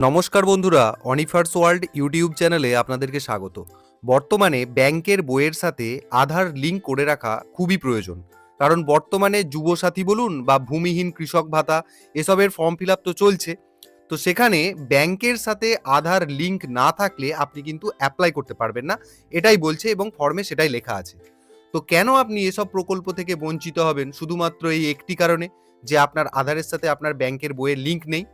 নমস্কার বন্ধুরা, অনিফার্স world YouTube চ্যানেলে আপনাদেরকে স্বাগত। বর্তমানে ব্যাংকের বইয়ের সাথে আধার লিঙ্ক করে রাখা খুবই প্রয়োজন। কারণ বর্তমানে যুবসাথী বলুন বা ভূমিহীন কৃষক ভাতা এসবের ফর্ম ফিল আপ তো চলছে। তো সেখানে ব্যাংকের সাথে আধার লিঙ্ক না থাকলে আপনি কিন্তু অ্যাপ্লাই করতে পারবেন না, এটাই বলছে এবং ফর্মে সেটাই লেখা আছে। তো কেন আপনি এসব প্রকল্প থেকে বঞ্চিত হবেন শুধুমাত্র এই একটি কারণে, যে আপনার আধারের সাথে আপনার ব্যাংকের বইয়ের লিঙ্ক নেই?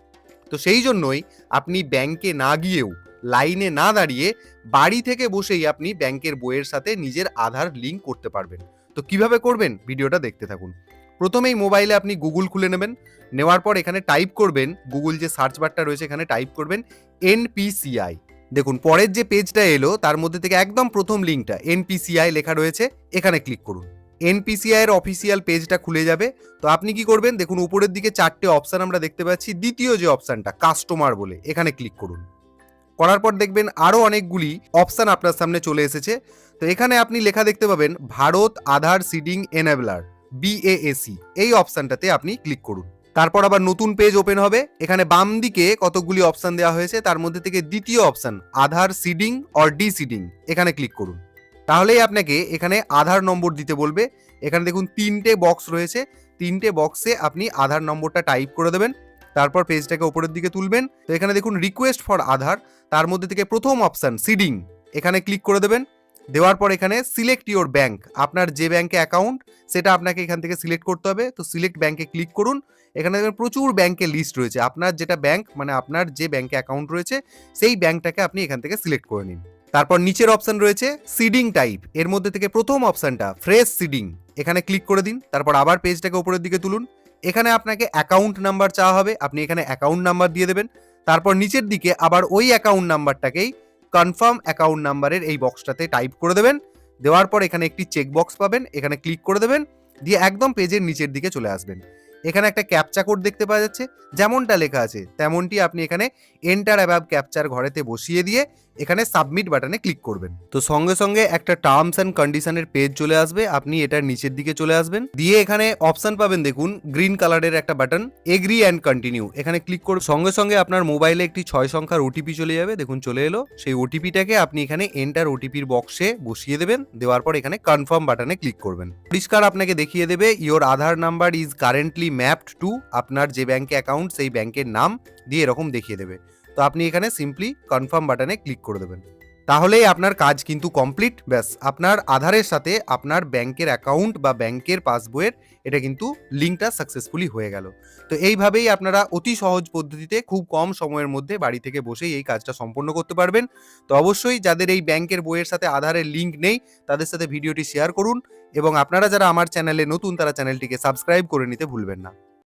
তো সেই জন্যই আপনি ব্যাংকে না গিয়েও, লাইনে না দাঁড়িয়ে, বাড়ি থেকে বসেই আপনি ব্যাংকের বইয়ের সাথে নিজের আধার লিঙ্ক করতে পারবেন। তো কিভাবে করবেন ভিডিওটা দেখতে থাকুন। প্রথমেই মোবাইলে আপনি গুগল খুলে নেবেন। নেওয়ার পর এখানে টাইপ করবেন, গুগল যে সার্চ বারটা রয়েছে এখানে টাইপ করবেন এনপিসিআই। দেখুন পরের যে পেজটা এলো তার মধ্যে থেকে একদম প্রথম লিঙ্কটা এনপিসিআই লেখা রয়েছে, এখানে ক্লিক করুন। এনপিসিআই এর অফিসিয়াল পেজটা খুলে যাবে। তো আপনি কি করবেন, দেখুন উপরের দিকে চারটে অপশন আমরা দেখতে পাচ্ছি। দ্বিতীয় যে অপশনটা কাস্টমার বলে, এখানে ক্লিক করুন। করার পর দেখবেন আরো অনেকগুলি অপশন আপনার সামনে চলে এসেছে। তো এখানে আপনি লেখা দেখতে পাবেন ভারত আধার সিডিং এনেবলার, বিএএসি, এই অপশনটাতে আপনি ক্লিক করুন। তারপর আবার নতুন পেজ ওপেন হবে। এখানে বাম দিকে কতগুলি অপশন দেওয়া হয়েছে, তার মধ্যে থেকে দ্বিতীয় অপশন আধার সিডিং অর ডিসিডিং, এখানে ক্লিক করুন। তাহলেই আপনাকে এখানে আধার নম্বর দিতে বলবে। এখানে দেখুন তিনটে বক্স রয়েছে, তিনটে বক্সে আপনি আধার নম্বরটা টাইপ করে দেবেন। তারপর পেজটাকে উপরের দিকে তুলবেন। তো এখানে দেখুন রিকোয়েস্ট ফর আধার, তার মধ্যে থেকে প্রথম অপশন সিডিং, এখানে ক্লিক করে দেবেন। দেওয়ার পর এখানে সিলেক্ট ইওর ব্যাংক, আপনার যে ব্যাংকে অ্যাকাউন্ট সেটা আপনাকে এখান থেকে সিলেক্ট করতে হবে। তো সিলেক্ট ব্যাংকে ক্লিক করুন। এখানে দেখবেন প্রচুর ব্যাংকের লিস্ট রয়েছে। আপনার যেটা ব্যাংক, মানে আপনার যে ব্যাংকে অ্যাকাউন্ট রয়েছে সেই ব্যাংকটাকে আপনি এখান থেকে সিলেক্ট করে নিন। তারপর নিচের অপশন রয়েছে সিডিং টাইপ, এর মধ্যে থেকে প্রথম অপশনটা ফ্রেশ সিডিং, এখানে ক্লিক করে দিন। তারপর আবার পেজটাকে উপরের দিকে তুলুন। এখানে আপনাকে অ্যাকাউন্ট নাম্বার চাওয়া হবে, আপনি এখানে অ্যাকাউন্ট নাম্বার দিয়ে দেবেন। তারপর নিচের দিকে আবার ওই অ্যাকাউন্ট নাম্বারটাকেই কনফার্ম অ্যাকাউন্ট নাম্বারের এই বক্সটাতে টাইপ করে দেবেন। দেওয়ার পর এখানে একটি চেক বক্স পাবেন, এখানে ক্লিক করে দেবেন। দিয়ে একদম পেজের নিচের দিকে চলে আসবেন। এখানে একটা ক্যাপচা কোড দেখতে পাওয়া যাচ্ছে, যেমনটা লেখা আছে তেমনটি আপনি এখানে এন্টার অ্যাবাব ক্যাপচার ঘরেতে বসিয়ে দিয়ে এখানে সাবমিট বাটনে ক্লিক করবেন। তো সঙ্গে সঙ্গে একটা টার্মস অ্যান্ড কন্ডিশনের পেজ চলে আসবে, আপনি এটার নিচের দিকে চলে আসবেন। দিয়ে এখানে অপশন পাবেন দেখুন গ্রিন কালারের একটা বাটন, এগ্রি অ্যান্ড কন্টিনিউ, এখানে ক্লিক করে সঙ্গে সঙ্গে আপনার মোবাইলে একটি 6 সংখ্যার ওটিপি চলে যাবে। দেখুন চলে এলো। সেই ওটিপিটাকে আপনি এখানে এন্টার ওটিপির বক্সে বসিয়ে দেবেন। দেওয়ার পর এখানে কনফার্ম বাটনে ক্লিক করবেন। পরিষ্কার আপনাকে দেখিয়ে দেবে your Aadhaar number is currently mapped to, আপনার যে ব্যাংকে অ্যাকাউন্ট সেই ব্যাংকের নাম দিয়ে এরকম দেখিয়ে দেবে। তো আপনি এখানে সিম্পলি কনফার্ম বাটনে ক্লিক করে দেবেন। তাহলেই আপনার কাজ কিন্তু কমপ্লিট। ব্যাস, আপনার আধারের সাথে আপনার ব্যাংকের অ্যাকাউন্ট বা ব্যাংকের পাসবইয়ের এটা কিন্তু লিঙ্কটা সাকসেসফুলি হয়ে গেল। তো এইভাবেই আপনারা অতি সহজ পদ্ধতিতে খুব কম সময়ের মধ্যে বাড়ি থেকে বসেই এই কাজটা সম্পন্ন করতে পারবেন। তো অবশ্যই যাদের এই ব্যাংকের বইয়ের সাথে আধারের লিঙ্ক নেই তাদের সাথে ভিডিওটি শেয়ার করুন, এবং আপনারা যারা আমার চ্যানেলে নতুন তারা চ্যানেলটিকে সাবস্ক্রাইব করে নিতে ভুলবেন না।